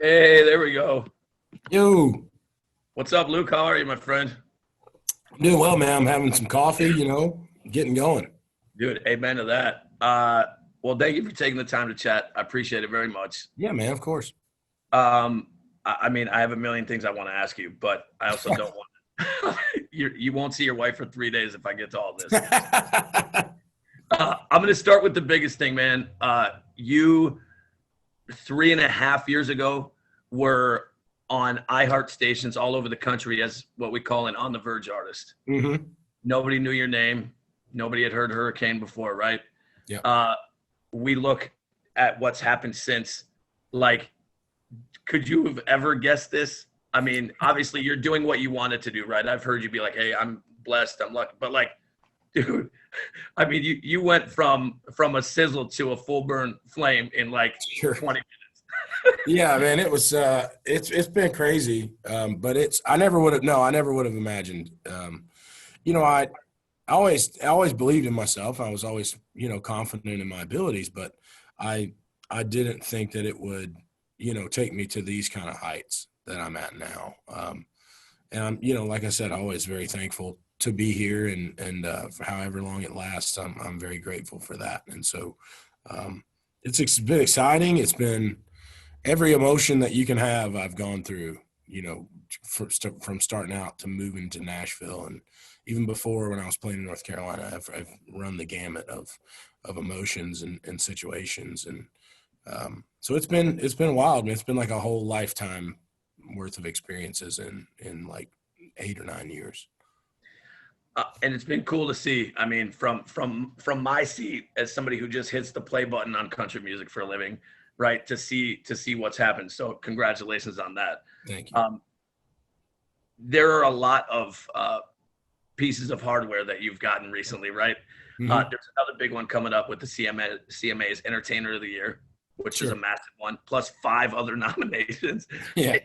Hey, there we go. Yo, What's up, Luke? How are you, my friend? I'm doing well, man. I'm having some coffee, getting going. Dude, amen to that. Well, thank you for taking the time to chat. I appreciate it very much. Yeah, man, of course. Um, I mean, I have a million things I want to ask you, but I also don't want you won't see your wife for 3 days if I get to all this. I'm going to start with the biggest thing, man. You 3.5 years ago were on iHeart stations all over the country as what we call an on the verge artist. hmm Nobody knew your name. Nobody had heard Hurricane before, right? Yeah. Uh, we look at what's happened since. Like, could you have ever guessed this? I mean, obviously, you're doing what you wanted to do, right? I've heard you be like, "Hey, I'm blessed, I'm lucky," but like, dude, I mean, you went from a sizzle to a full burn flame in like Sure. 20. Yeah, man, it's been crazy. But I never would have imagined. You know, I always believed in myself. I was always, confident in my abilities, but I I didn't think that it would, take me to these kind of heights that I'm at now. And I'm, like I said, always very thankful to be here and for however long it lasts, I'm very grateful for that. And so um, been exciting. It's been every emotion that you can have. I've gone through, from starting out to moving to Nashville, and even before when I was playing in North Carolina, I've run the gamut of emotions and situations, and so it's been wild. Man. It's been like a whole lifetime worth of experiences in like 8 or 9 years. And it's been cool to see. I mean, from my seat as somebody who just hits the play button on country music for a living, right? To see what's happened. So congratulations on that. Thank you. There are a lot of pieces of hardware that you've gotten recently, right? hmm There's another big one coming up with the CMA's Entertainer of the Year, which is a Sure. massive one, plus 5 other nominations. Yeah.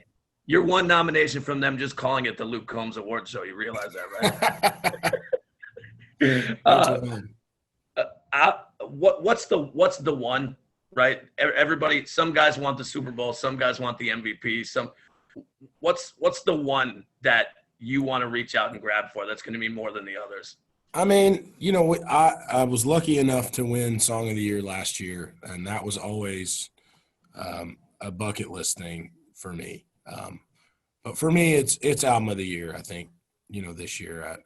You're one nomination from them just calling it the Luke Combs Award Show. You realize that, That's right? wild. What's the one, right? Everybody, some guys want the Super Bowl, some guys want the MVP. What's the one that you want to reach out and grab for? That's going to be more than the others. I mean, I was lucky enough to win Song of the Year last year, and that was always a bucket list thing for me. But for me, it's Album of the Year. I think this year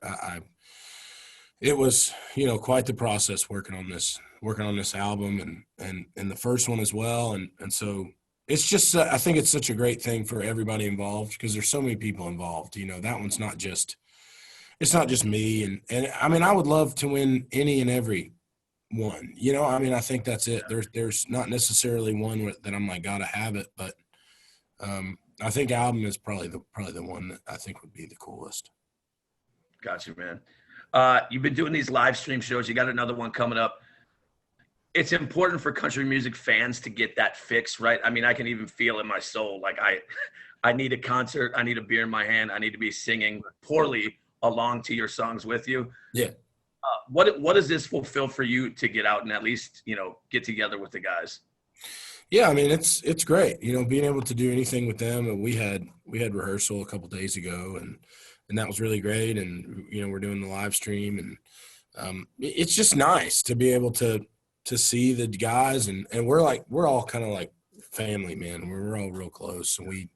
it was quite the process working on this album and the first one as well, and so it's just I think it's such a great thing for everybody involved because there's so many people involved. That one's not just it's not just me, and I mean I would love to win any and every one. I mean I think that's it. There's not necessarily one that I'm like gotta have it, but I think album is probably the one that I think would be the coolest. Got you, man. You've been doing these live stream shows. You got another one coming up. It's important for country music fans to get that fix, right? I mean, I can even feel in my soul like I need a concert. I need a beer in my hand. I need to be singing poorly along to your songs with you. Yeah. What does this fulfill for you to get out and at least get together with the guys? Yeah, I mean it's great, being able to do anything with them. And we had rehearsal a couple days ago, and that was really great. And we're doing the live stream, and it's just nice to be able to see the guys, and we're all kind of like family, man. We're all real close, and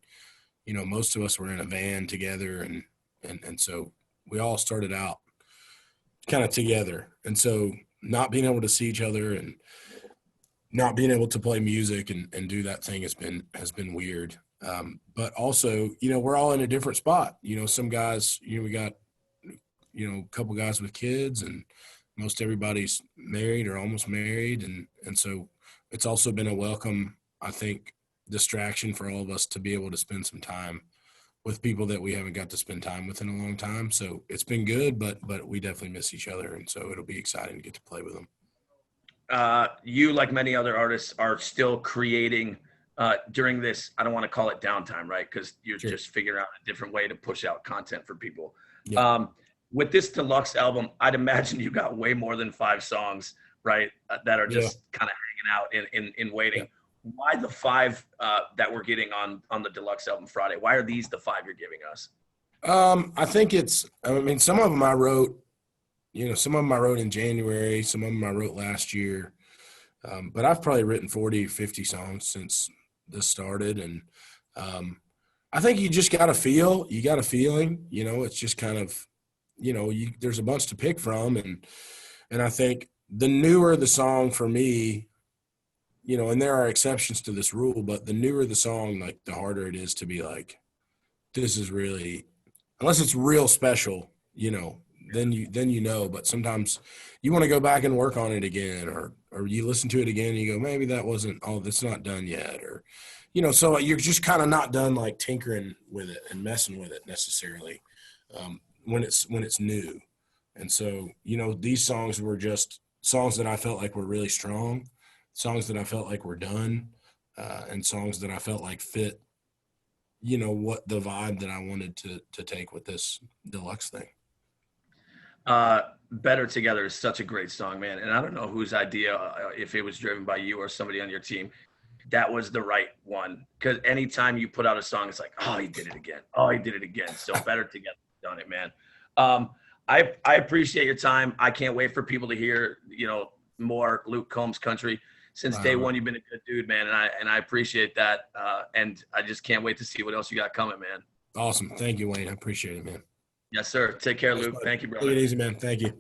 most of us were in a van together, and so we all started out kind of together, and so not being able to see each other and not being able to play music and do that thing has been weird. But also, we're all in a different spot. Some guys, we got, a couple guys with kids, and most everybody's married or almost married. And so it's also been a welcome, I think, distraction for all of us to be able to spend some time with people that we haven't got to spend time with in a long time. So it's been good, but we definitely miss each other. And so it'll be exciting to get to play with them. You, like many other artists, are still creating during this, I don't want to call it downtime, right? Because you're Sure. just figuring out a different way to push out content for people. Yeah. With this deluxe album, I'd imagine you got way more than 5 songs, right? That are Yeah. just kind of hanging out in waiting. Yeah. why the five that we're getting on the deluxe album Friday? Why are these the five you're giving us? I think I mean, some of them I wrote, some of them I wrote in January, some of them I wrote last year. But I've probably written 40, 50 songs since this started. And I think you just got you got a feeling, it's just kind of, there's a bunch to pick from. And I think the newer the song for me, and there are exceptions to this rule, but the newer the song, like the harder it is to be like, this is really, unless it's real special, then but sometimes you want to go back and work on it again, or you listen to it again and you go, maybe that wasn't, that's not done yet. Or, so you're just kind of not done like tinkering with it and messing with it necessarily when it's new. And so, these songs were just songs that I felt like were really strong, songs that I felt like were done, and songs that I felt like fit, what the vibe that I wanted to take with this deluxe thing. Better Together is such a great song, man. And I don't know whose idea, if it was driven by you or somebody on your team, that was the right one. Because anytime you put out a song, it's like, oh, he did it again. Oh, he did it again. So Better Together, done it, man. I appreciate your time. I can't wait for people to hear, more Luke Combs country. Since day one, you've been a good dude, man. And I appreciate that. And I just can't wait to see what else you got coming, man. Awesome. Thank you, Wayne. I appreciate it, man. Yes, sir. Take care, Luke. Thank you, brother. Take it easy, man. Thank you.